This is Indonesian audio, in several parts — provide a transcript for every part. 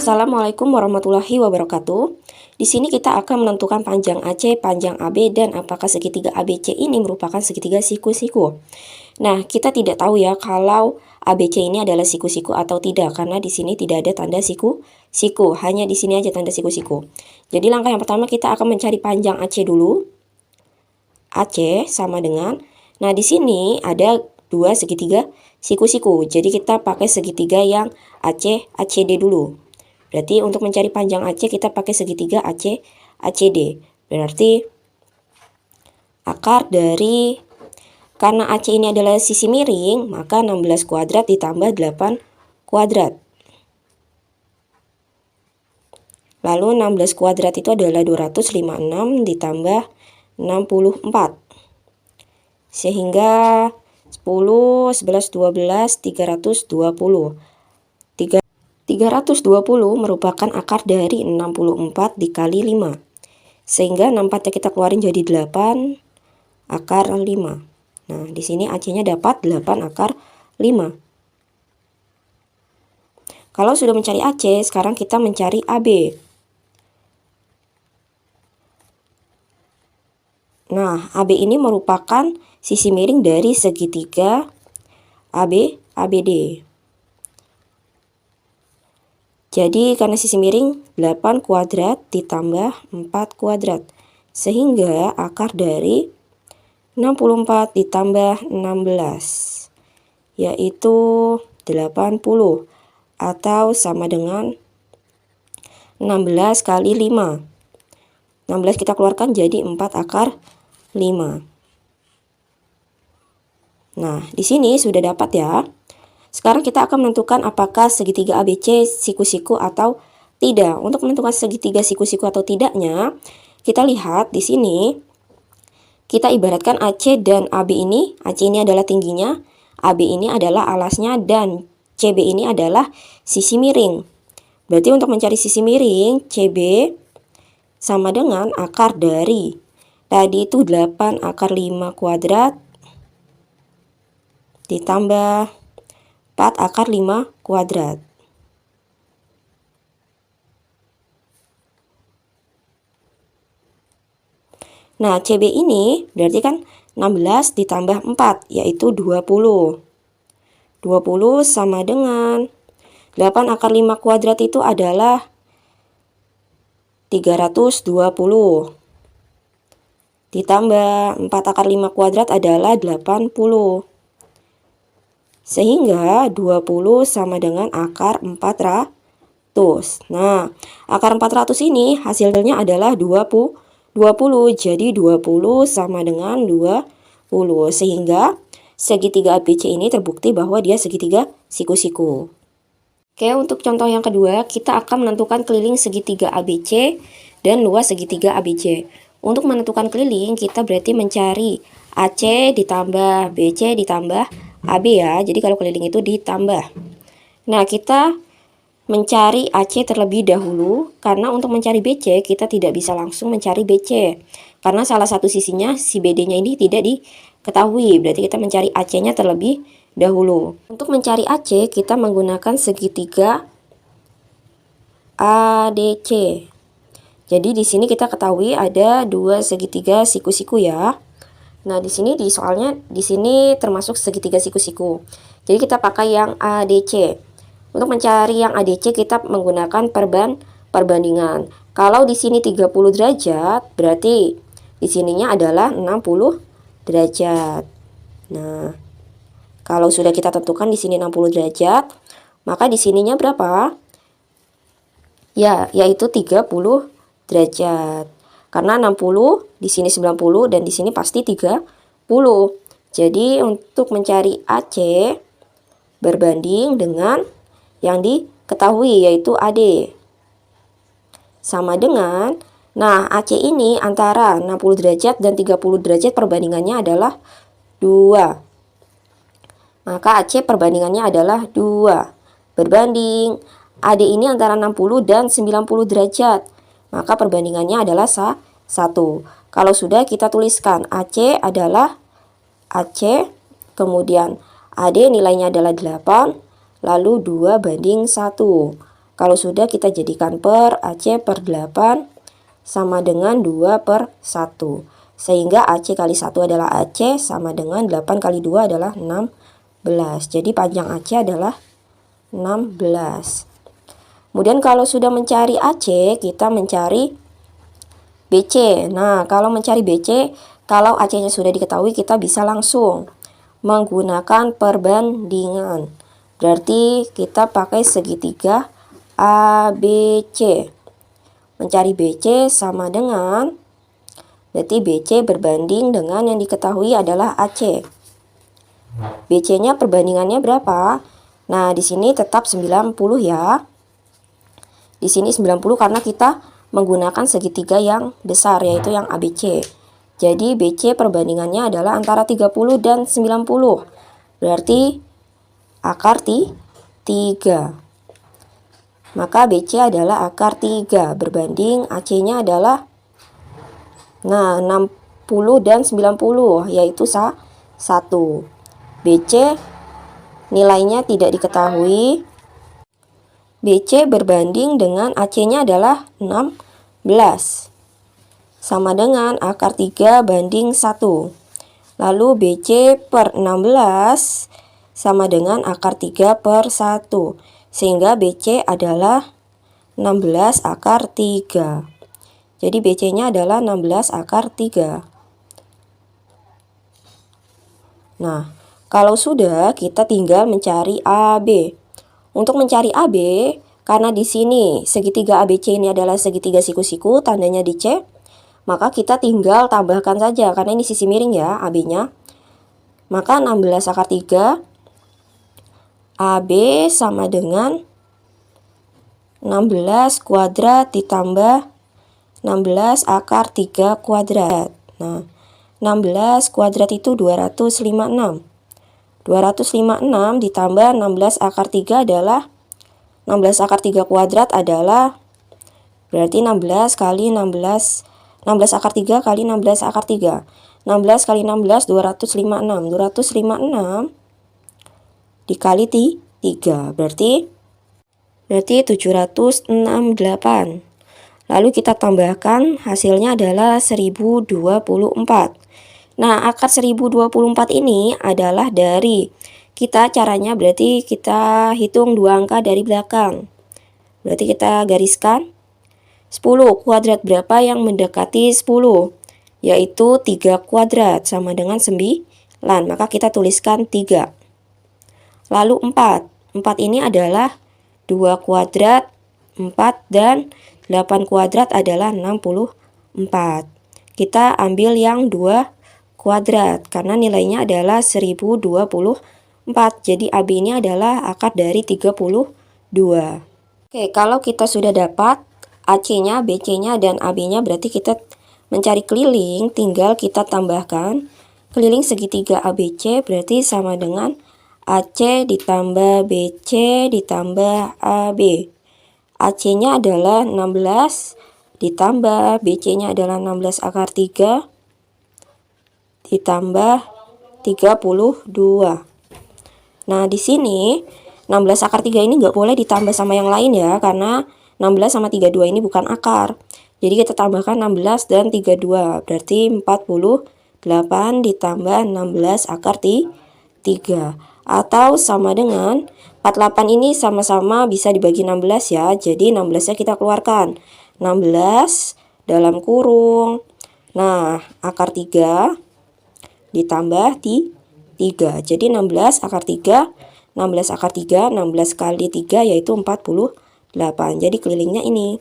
Assalamualaikum warahmatullahi wabarakatuh. Di sini kita akan menentukan panjang AC, panjang AB, dan apakah segitiga ABC ini merupakan segitiga siku-siku. Nah, kita tidak tahu ya kalau ABC ini adalah siku-siku atau tidak, karena di sini tidak ada tanda siku-siku, hanya di sini aja tanda siku-siku. Jadi langkah yang pertama kita akan mencari panjang AC dulu. AC sama dengan, nah di sini ada dua segitiga siku-siku. Jadi kita pakai segitiga yang ACD dulu. Berarti untuk mencari panjang AC kita pakai segitiga ACD. Berarti akar dari, karena AC ini adalah sisi miring, maka 16 kuadrat ditambah 8 kuadrat. Lalu 16 kuadrat itu adalah 256 ditambah 64. Sehingga 10, 11, 12, 320. 320 merupakan akar dari 64 dikali 5. Sehingga 64 kita keluarin jadi 8 akar 5. Nah, di sini AC-nya dapat 8 akar 5. Kalau sudah mencari AC, sekarang kita mencari AB. Nah, AB ini merupakan sisi miring dari segitiga ABD. Jadi karena sisi miring 8 kuadrat ditambah 4 kuadrat. Sehingga akar dari 64 ditambah 16 yaitu 80 atau sama dengan 16 kali 5. 16 kita keluarkan jadi 4 akar 5. Nah, di sini sudah dapat ya. Sekarang kita akan menentukan apakah segitiga ABC siku-siku atau tidak. Untuk menentukan segitiga siku-siku atau tidaknya, kita lihat di sini. Kita ibaratkan AC dan AB ini, AC ini adalah tingginya, AB ini adalah alasnya, dan CB ini adalah sisi miring. Berarti untuk mencari sisi miring, CB sama dengan akar dari, tadi itu 8 akar 5 kuadrat ditambah 4 akar 5 kuadrat. Nah, CB ini berarti kan 16 ditambah 4, yaitu 20. 20 sama dengan 8 akar 5 kuadrat itu adalah 320. Ditambah 4 akar 5 kuadrat adalah 80. Sehingga 20 sama dengan akar 400. Nah, akar 400 ini hasilnya adalah 20. Jadi 20 sama dengan 20. Sehingga segitiga ABC ini terbukti bahwa dia segitiga siku-siku. Oke, untuk contoh yang kedua, kita akan menentukan keliling segitiga ABC dan luas segitiga ABC. Untuk menentukan keliling, kita berarti mencari AC ditambah BC ditambah AB ya. Jadi kalau keliling itu ditambah. Nah, kita mencari AC terlebih dahulu, karena untuk mencari BC kita tidak bisa langsung mencari BC. Karena salah satu sisinya, si BD-nya ini tidak diketahui. Berarti kita mencari AC-nya terlebih dahulu. Untuk mencari AC, kita menggunakan segitiga ADC. Jadi di sini kita ketahui ada dua segitiga siku-siku ya. Nah, di sini soalnya di sini termasuk segitiga siku-siku. Jadi kita pakai yang ADC. Untuk mencari yang ADC kita menggunakan perbandingan. Kalau di sini 30 derajat, berarti di sininya adalah 60 derajat. Nah, kalau sudah kita tentukan di sini 60 derajat, maka di sininya berapa? Ya, yaitu 30 derajat. Karena 60, di sini 90, dan di sini pasti 30. Jadi untuk mencari AC berbanding dengan yang diketahui yaitu AD. Sama dengan, nah AC ini antara 60 derajat dan 30 derajat perbandingannya adalah 2. Maka AC perbandingannya adalah 2. Berbanding AD ini antara 60 dan 90 derajat. Maka perbandingannya adalah 1. Kalau sudah kita tuliskan AC adalah AC, kemudian AD nilainya adalah 8, lalu 2 banding 1. Kalau sudah kita jadikan per AC per 8 sama dengan 2/1. Sehingga AC kali 1 adalah AC sama dengan 8 kali 2 adalah 16. Jadi panjang AC adalah 16. Kemudian kalau sudah mencari AC, kita mencari BC. Nah, kalau mencari BC, kalau AC-nya sudah diketahui, kita bisa langsung menggunakan perbandingan. Berarti kita pakai segitiga ABC. Mencari BC sama dengan, berarti BC berbanding dengan yang diketahui adalah AC. BC-nya perbandingannya berapa? Nah, di sini tetap 90 ya. Di sini 90 karena kita menggunakan segitiga yang besar, yaitu yang ABC. Jadi BC perbandingannya adalah antara 30 dan 90. Berarti akar 3. Maka BC adalah akar 3 berbanding AC-nya adalah 60 dan 90, yaitu 1. BC nilainya tidak diketahui. BC berbanding dengan AC-nya adalah 16. Sama dengan akar 3 banding 1. Lalu BC per 16 sama dengan akar 3/1. Sehingga BC adalah 16 akar 3. Jadi BC-nya adalah 16 akar 3. Nah, kalau sudah, kita tinggal mencari AB. Untuk mencari AB, karena di sini segitiga ABC ini adalah segitiga siku-siku, tandanya di C, maka kita tinggal tambahkan saja, karena ini sisi miring ya, AB-nya. Maka 16 akar 3 AB sama dengan 16 kuadrat ditambah 16 akar 3 kuadrat. Nah, 16 kuadrat itu 256. 256 ditambah 16 akar 3 adalah 16 akar 3 kuadrat adalah berarti 16 kali 16 akar 3 kali 16 akar 3. 16 kali 16 256. 256 dikali 3 berarti 768. Lalu kita tambahkan, hasilnya adalah 1024. Nah, akar 1024 ini adalah dari kita, caranya berarti kita hitung 2 angka dari belakang. Berarti kita gariskan 10 kuadrat berapa yang mendekati 10, yaitu 3 kuadrat sama dengan 9. Maka kita tuliskan 3. Lalu 4 ini adalah 2 kuadrat, 4 dan 8 kuadrat adalah 64. Kita ambil yang 2 kuadrat karena nilainya adalah 1024. Jadi AB ini adalah akar dari 32. Oke, kalau kita sudah dapat AC-nya, BC-nya, dan AB-nya, berarti kita mencari keliling, tinggal kita tambahkan keliling segitiga ABC, berarti sama dengan AC ditambah BC ditambah AB. AC-nya adalah 16 ditambah BC-nya adalah 16 akar 3 ditambah 32. Nah, di sini 16 akar 3 ini nggak boleh ditambah sama yang lain ya, karena 16 sama 32 ini bukan akar. Jadi kita tambahkan 16 dan 32, berarti 48 ditambah 16 akar 3. Atau sama dengan 48 ini sama-sama bisa dibagi 16 ya. Jadi 16-nya kita keluarkan. 16 dalam kurung. Nah, akar 3 ditambah 3. Jadi 16 akar 3, 16 akar 3, 16 kali 3 yaitu 48. Jadi kelilingnya ini.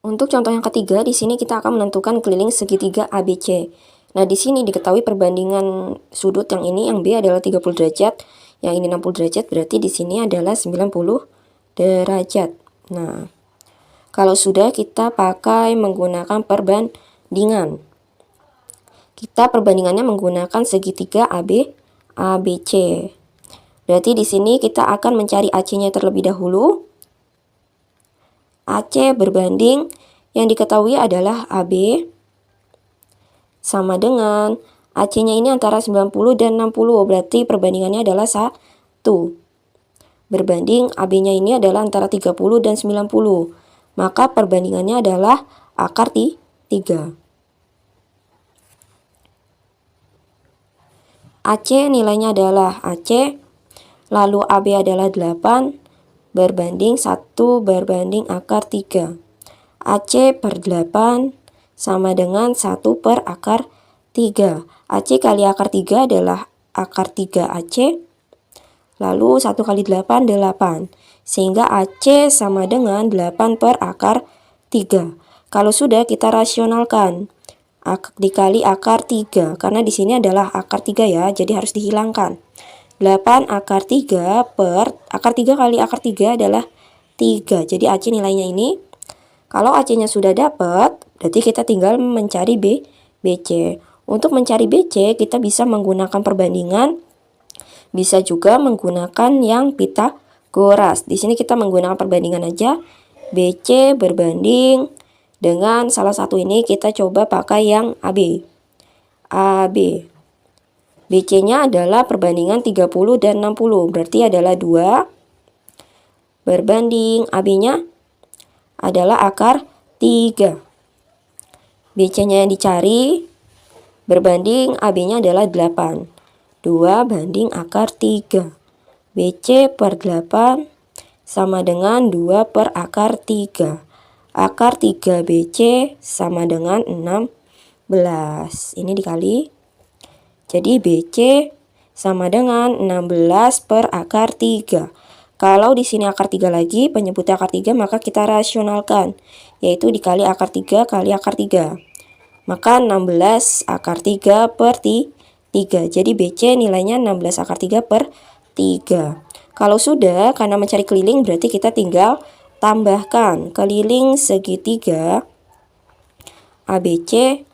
Untuk contoh yang ketiga, di sini kita akan menentukan keliling segitiga ABC. Nah, di sini diketahui perbandingan sudut yang ini, yang B adalah 30 derajat, yang ini 60 derajat, berarti di sini adalah 90 derajat. Nah, kalau sudah, kita pakai menggunakan perbandingan. Kita perbandingannya menggunakan segitiga ABC. Berarti di sini kita akan mencari AC-nya terlebih dahulu. AC berbanding yang diketahui adalah AB sama dengan AC-nya ini antara 90 dan 60, berarti perbandingannya adalah 1. berbanding AB-nya ini adalah antara 30 dan 90. Maka perbandingannya adalah akar 3. AC nilainya adalah AC, lalu AB adalah 8, berbanding 1 berbanding akar 3. AC per 8 sama dengan 1 per akar 3. AC kali akar 3 adalah akar 3 AC, lalu 1 kali 8, 8. Sehingga AC sama dengan 8 per akar 3. Kalau sudah, kita rasionalkan. Dikali akar 3, karena di sini adalah akar 3 ya, jadi harus dihilangkan. 8 akar 3 per akar 3 kali akar 3 adalah 3. Jadi AC nilainya ini, kalau AC-nya sudah dapat, berarti kita tinggal mencari BC. Untuk mencari BC, kita bisa menggunakan perbandingan, bisa juga menggunakan yang Pitagoras. Di sini kita menggunakan perbandingan aja. BC berbanding dengan salah satu ini, kita coba pakai yang AB. BC-nya adalah perbandingan 30 dan 60, berarti adalah 2 berbanding AB-nya adalah akar 3. BC-nya yang dicari berbanding AB-nya adalah 8. 2 banding akar 3. BC per 8 sama dengan 2 per akar 3. Akar 3 BC sama dengan 16. Ini dikali. Jadi BC sama dengan 16 per akar 3. Kalau di sini akar 3 lagi, penyebutnya akar 3, maka kita rasionalkan. Yaitu dikali akar 3 kali akar 3. Maka 16 akar 3 per 3. Jadi BC nilainya 16 akar 3 per 3. Kalau sudah, karena mencari keliling, berarti kita tinggal tambahkan keliling segitiga ABC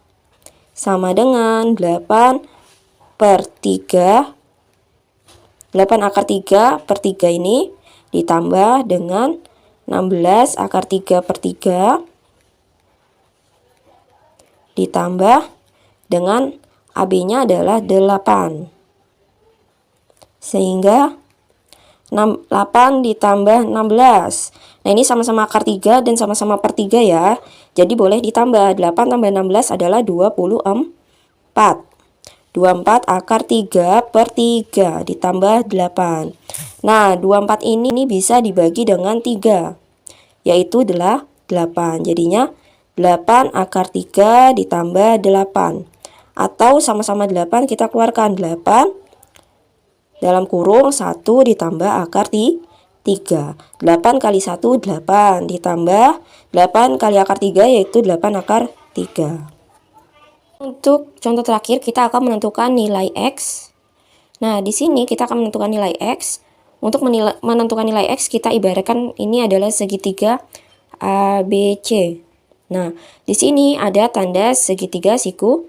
sama dengan 8 per 3. 8 akar 3 per 3 ini ditambah dengan 16 akar 3 per 3 ditambah dengan AB-nya adalah 8. Sehingga 8 ditambah 16. Nah, ini sama-sama akar 3 dan sama-sama per 3 ya. Jadi boleh ditambah. 8 tambah 16 adalah 24. 24 akar 3 per 3 ditambah 8. Nah, 24 ini bisa dibagi dengan 3. Yaitu adalah 8. Jadinya 8 akar 3 ditambah 8. Atau sama-sama 8 kita keluarkan 8 dalam kurung 1 ditambah akar 3. 8 kali 1 8 ditambah 8 kali akar 3 yaitu 8 akar 3. Untuk contoh terakhir kita akan menentukan nilai X. Nah, di sini kita akan menentukan nilai X. Untuk menentukan nilai X, kita ibaratkan ini adalah segitiga ABC. Nah, di sini ada tanda segitiga siku.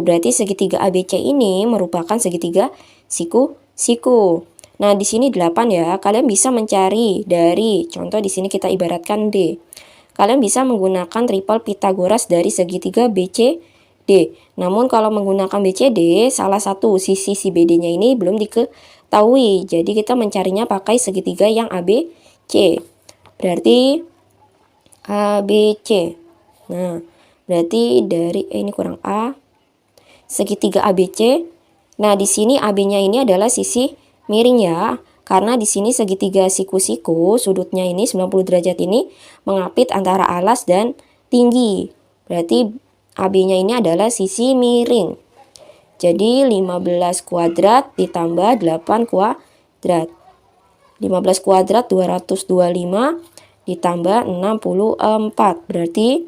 Berarti segitiga ABC ini merupakan segitiga siku. Nah, di sini 8 ya. Kalian bisa mencari dari contoh di sini kita ibaratkan D. Kalian bisa menggunakan triple Pitagoras dari segitiga BCD. Namun kalau menggunakan BCD, salah satu sisi BD-nya ini belum diketahui. Jadi kita mencarinya pakai segitiga yang ABC. Berarti ABC. Nah, berarti dari ini kurang A. Segitiga ABC. Nah, di sini AB-nya ini adalah sisi miring ya, karena di sini segitiga siku-siku, sudutnya ini 90 derajat ini mengapit antara alas dan tinggi. Berarti AB-nya ini adalah sisi miring. Jadi 15 kuadrat ditambah 8 kuadrat. 15 kuadrat 225 ditambah 64. Berarti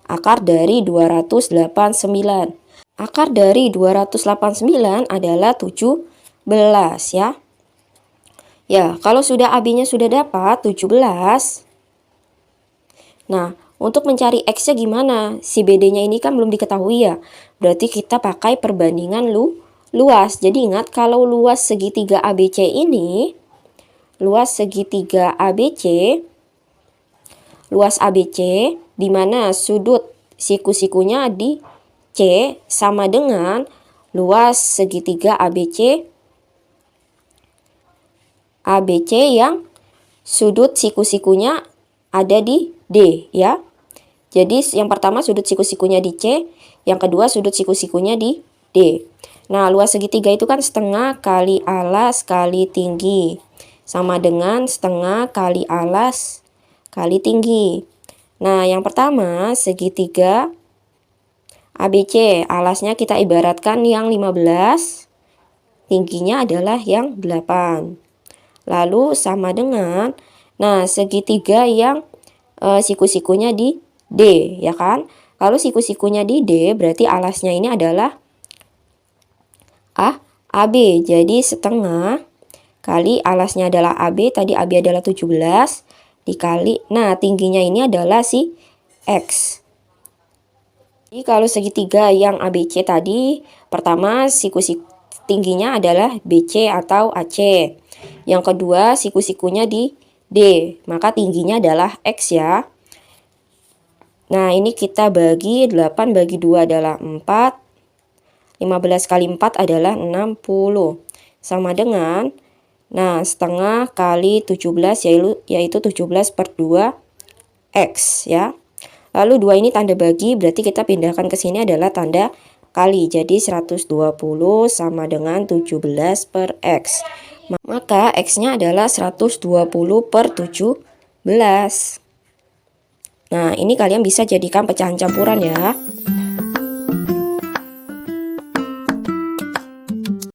akar dari 289. Akar dari 289 adalah 17 ya. Ya, kalau sudah AB-nya sudah dapat 17. Nah, untuk mencari X-nya gimana? Si BD-nya ini kan belum diketahui ya. Berarti kita pakai perbandingan luas. Jadi ingat, kalau luas segitiga ABC ini, luas ABC di mana sudut siku-sikunya di C sama dengan luas segitiga ABC ABC yang sudut siku-sikunya ada di D ya. Jadi yang pertama sudut siku-sikunya di C, yang kedua sudut siku-sikunya di D. Nah, luas segitiga itu kan setengah kali alas kali tinggi. Sama dengan setengah kali alas kali tinggi. Nah, yang pertama segitiga ABC, alasnya kita ibaratkan yang 15, tingginya adalah yang 8. Lalu sama dengan, nah segitiga yang siku-sikunya di D, ya kan? Kalau siku-sikunya di D, berarti alasnya ini adalah AB. Jadi setengah kali alasnya adalah AB, tadi AB adalah 17, dikali, nah tingginya ini adalah si X. Jadi kalau segitiga yang ABC tadi, pertama siku-siku tingginya adalah BC atau AC. Yang kedua siku-sikunya di D, maka tingginya adalah X ya. Nah, ini kita bagi 8 bagi 2 adalah 4. 15 kali 4 adalah 60. Sama dengan, nah setengah kali 17 yaitu 17 per 2 X ya. Lalu 2 ini tanda bagi, berarti kita pindahkan ke sini adalah tanda kali. Jadi 120 sama dengan 17 per X. Maka X-nya adalah 120 per 17. Nah, ini kalian bisa jadikan pecahan campuran ya.